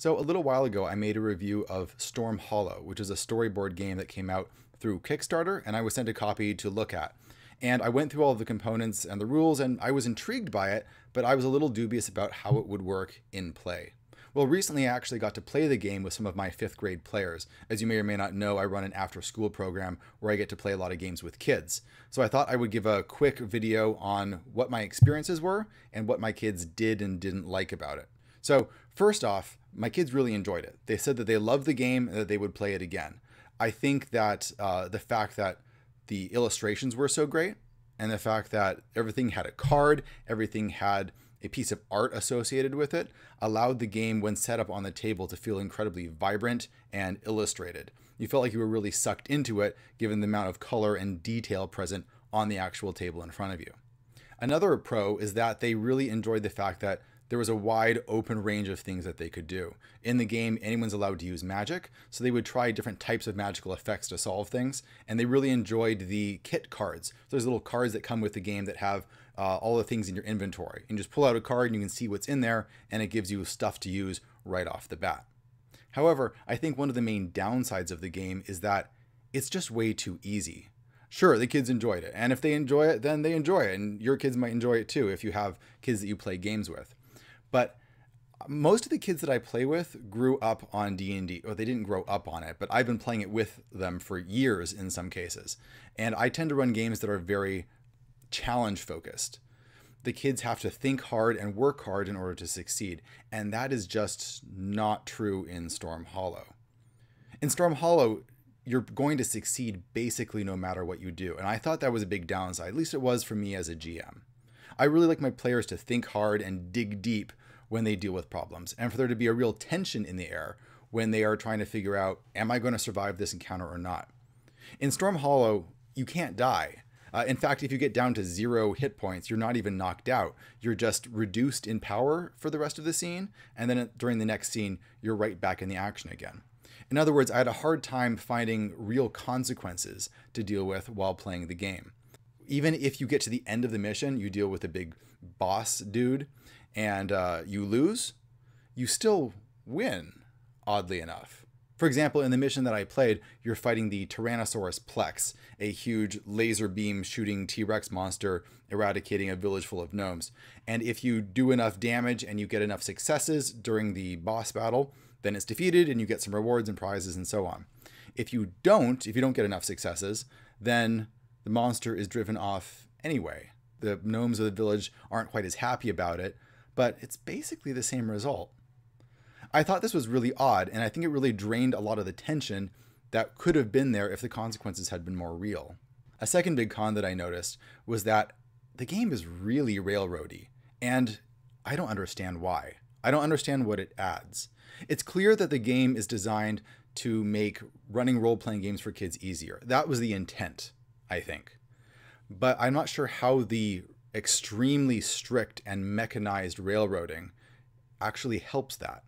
So a little while ago, I made a review of Storm Hollow, which is a storyboard game that came out through Kickstarter, and I was sent a copy to look at. And I went through all of the components and the rules, and I was intrigued by it, but I was a little dubious about how it would work in play. Well, recently I actually got to play the game with some of my 5th grade players. As you may or may not know, I run an after-school program where I get to play a lot of games with kids. So I thought I would give a quick video on what my experiences were and what my kids did and didn't like about it. So first off, my kids really enjoyed it. They said that they loved the game and that they would play it again. I think that the fact that the illustrations were so great and the fact that everything had a card, everything had a piece of art associated with it, allowed the game when set up on the table to feel incredibly vibrant and illustrated. You felt like you were really sucked into it given the amount of color and detail present on the actual table in front of you. Another pro is that they really enjoyed the fact that there was a wide open range of things that they could do. In the game, anyone's allowed to use magic, so they would try different types of magical effects to solve things, and they really enjoyed the kit cards. There's little cards that come with the game that have all the things in your inventory. You just pull out a card and you can see what's in there, and it gives you stuff to use right off the bat. However, I think one of the main downsides of the game is that it's just way too easy. Sure, the kids enjoyed it, and if they enjoy it, then they enjoy it, and your kids might enjoy it too if you have kids that you play games with. But most of the kids that I play with grew up on D&D, or they didn't grow up on it, but I've been playing it with them for years in some cases. And I tend to run games that are very challenge focused. The kids have to think hard and work hard in order to succeed. And that is just not true in Storm Hollow. In Storm Hollow, you're going to succeed basically no matter what you do. And I thought that was a big downside, at least it was for me as a GM. I really like my players to think hard and dig deep when they deal with problems, and for there to be a real tension in the air when they are trying to figure out, am I going to survive this encounter or not? In Storm Hollow, you can't die. In fact, if you get down to 0 hit points, you're not even knocked out. You're just reduced in power for the rest of the scene, and then during the next scene, you're right back in the action again. In other words, I had a hard time finding real consequences to deal with while playing the game. Even if you get to the end of the mission, you deal with a big boss dude, and you lose, you still win, oddly enough. For example, in the mission that I played, you're fighting the Tyrannosaurus Plex, a huge laser beam shooting T-Rex monster eradicating a village full of gnomes. And if you do enough damage and you get enough successes during the boss battle, then it's defeated and you get some rewards and prizes and so on. If you don't get enough successes, then the monster is driven off anyway. The gnomes of the village aren't quite as happy about it, but it's basically the same result. I thought this was really odd, and I think it really drained a lot of the tension that could have been there if the consequences had been more real. A second big con that I noticed was that the game is really railroady, and I don't understand why. I don't understand what it adds. It's clear that the game is designed to make running role-playing games for kids easier. That was the intent, I think. But I'm not sure how the extremely strict and mechanized railroading actually helps that.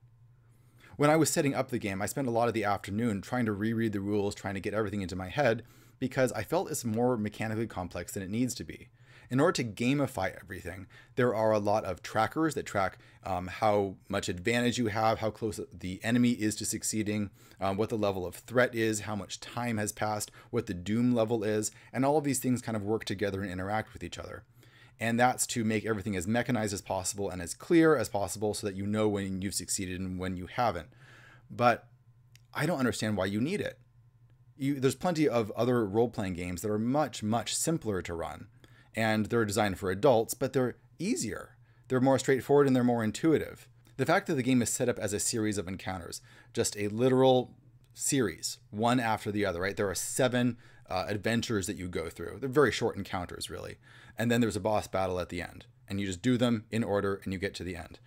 When I was setting up the game, I spent a lot of the afternoon trying to reread the rules, trying to get everything into my head, because I felt it's more mechanically complex than it needs to be. In order to gamify everything, there are a lot of trackers that track how much advantage you have, how close the enemy is to succeeding, what the level of threat is, how much time has passed, what the doom level is, and all of these things kind of work together and interact with each other. And that's to make everything as mechanized as possible and as clear as possible so that you know when you've succeeded and when you haven't. But I don't understand why you need it. There's plenty of other role-playing games that are much, much simpler to run. And they're designed for adults, but they're easier. They're more straightforward and they're more intuitive. The fact that the game is set up as a series of encounters, just a literal series, one after the other, right? There are 7 adventures that you go through. They're very short encounters, really. And then there's a boss battle at the end. And you just do them in order and you get to the end.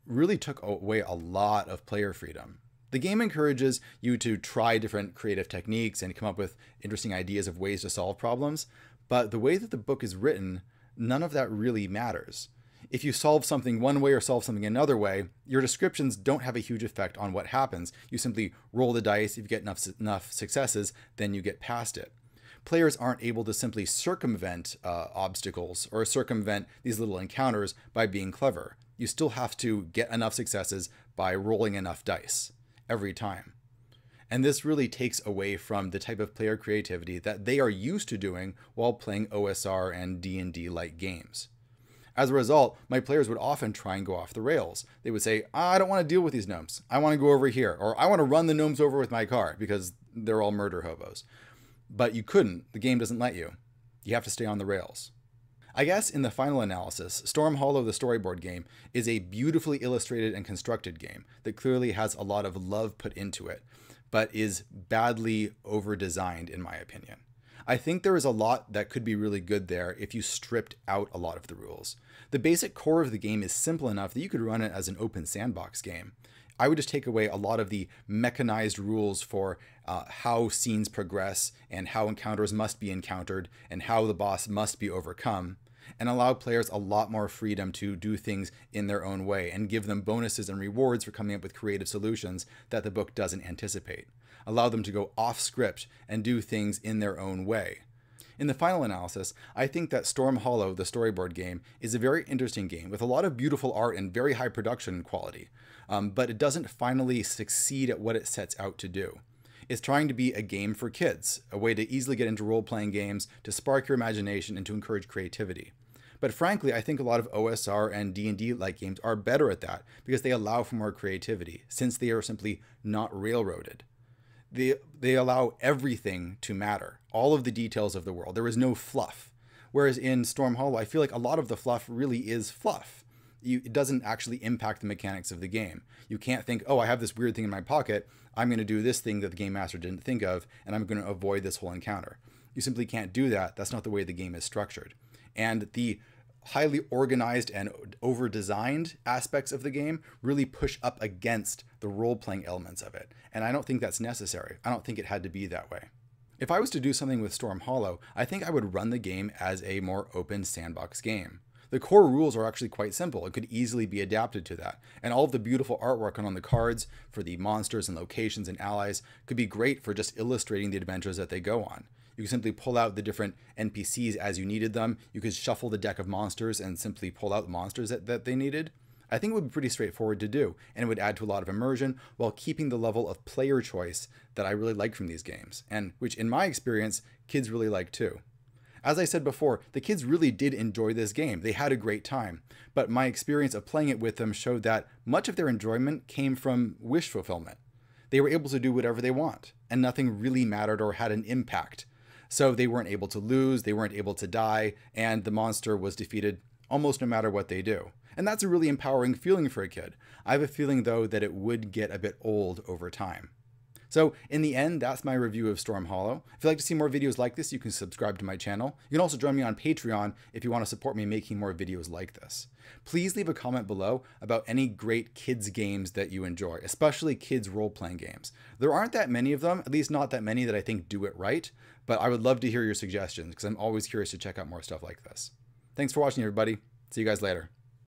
Really took away a lot of player freedom. The game encourages you to try different creative techniques and come up with interesting ideas of ways to solve problems. But the way that the book is written, none of that really matters. If you solve something one way or solve something another way, your descriptions don't have a huge effect on what happens. You simply roll the dice. If you get enough successes, then you get past it. Players aren't able to simply circumvent obstacles or circumvent these little encounters by being clever. You still have to get enough successes by rolling enough dice every time. And this really takes away from the type of player creativity that they are used to doing while playing OSR and D&D-like games. As a result, my players would often try and go off the rails. They would say, I don't want to deal with these gnomes. I want to go over here. Or I want to run the gnomes over with my car because they're all murder hobos. But you couldn't. The game doesn't let you. You have to stay on the rails. I guess in the final analysis, Storm Hollow, the storyboard game, is a beautifully illustrated and constructed game that clearly has a lot of love put into it, but is badly over-designed in my opinion. I think there is a lot that could be really good there if you stripped out a lot of the rules. The basic core of the game is simple enough that you could run it as an open sandbox game. I would just take away a lot of the mechanized rules for how scenes progress and how encounters must be encountered and how the boss must be overcome, and allow players a lot more freedom to do things in their own way and give them bonuses and rewards for coming up with creative solutions that the book doesn't anticipate. Allow them to go off script and do things in their own way. In the final analysis, I think that Storm Hollow, the storyboard game, is a very interesting game with a lot of beautiful art and very high production quality, but it doesn't finally succeed at what it sets out to do. It's trying to be a game for kids, a way to easily get into role-playing games, to spark your imagination and to encourage creativity. But frankly, I think a lot of OSR and D&D-like games are better at that because they allow for more creativity, since they are simply not railroaded. They allow everything to matter, all of the details of the world. There is no fluff. Whereas in Storm Hollow, I feel like a lot of the fluff really is fluff. It doesn't actually impact the mechanics of the game. You can't think, oh, I have this weird thing in my pocket. I'm going to do this thing that the game master didn't think of, and I'm going to avoid this whole encounter. You simply can't do that. That's not the way the game is structured. And the highly organized and over-designed aspects of the game really push up against the role-playing elements of it. And I don't think that's necessary. I don't think it had to be that way. If I was to do something with Storm Hollow, I think I would run the game as a more open sandbox game. The core rules are actually quite simple. It could easily be adapted to that. And all of the beautiful artwork on the cards for the monsters and locations and allies could be great for just illustrating the adventures that they go on. You could simply pull out the different NPCs as you needed them. You could shuffle the deck of monsters and simply pull out the monsters that they needed. I think it would be pretty straightforward to do, and it would add to a lot of immersion while keeping the level of player choice that I really like from these games, and which in my experience, kids really like too. As I said before, the kids really did enjoy this game. They had a great time, but my experience of playing it with them showed that much of their enjoyment came from wish fulfillment. They were able to do whatever they want, and nothing really mattered or had an impact. So they weren't able to lose, they weren't able to die, and the monster was defeated almost no matter what they do. And that's a really empowering feeling for a kid. I have a feeling, though, that it would get a bit old over time. So in the end, that's my review of Storm Hollow. If you'd like to see more videos like this, you can subscribe to my channel. You can also join me on Patreon if you want to support me making more videos like this. Please leave a comment below about any great kids games that you enjoy, especially kids role-playing games. There aren't that many of them, at least not that many that I think do it right, but I would love to hear your suggestions because I'm always curious to check out more stuff like this. Thanks for watching, everybody. See you guys later.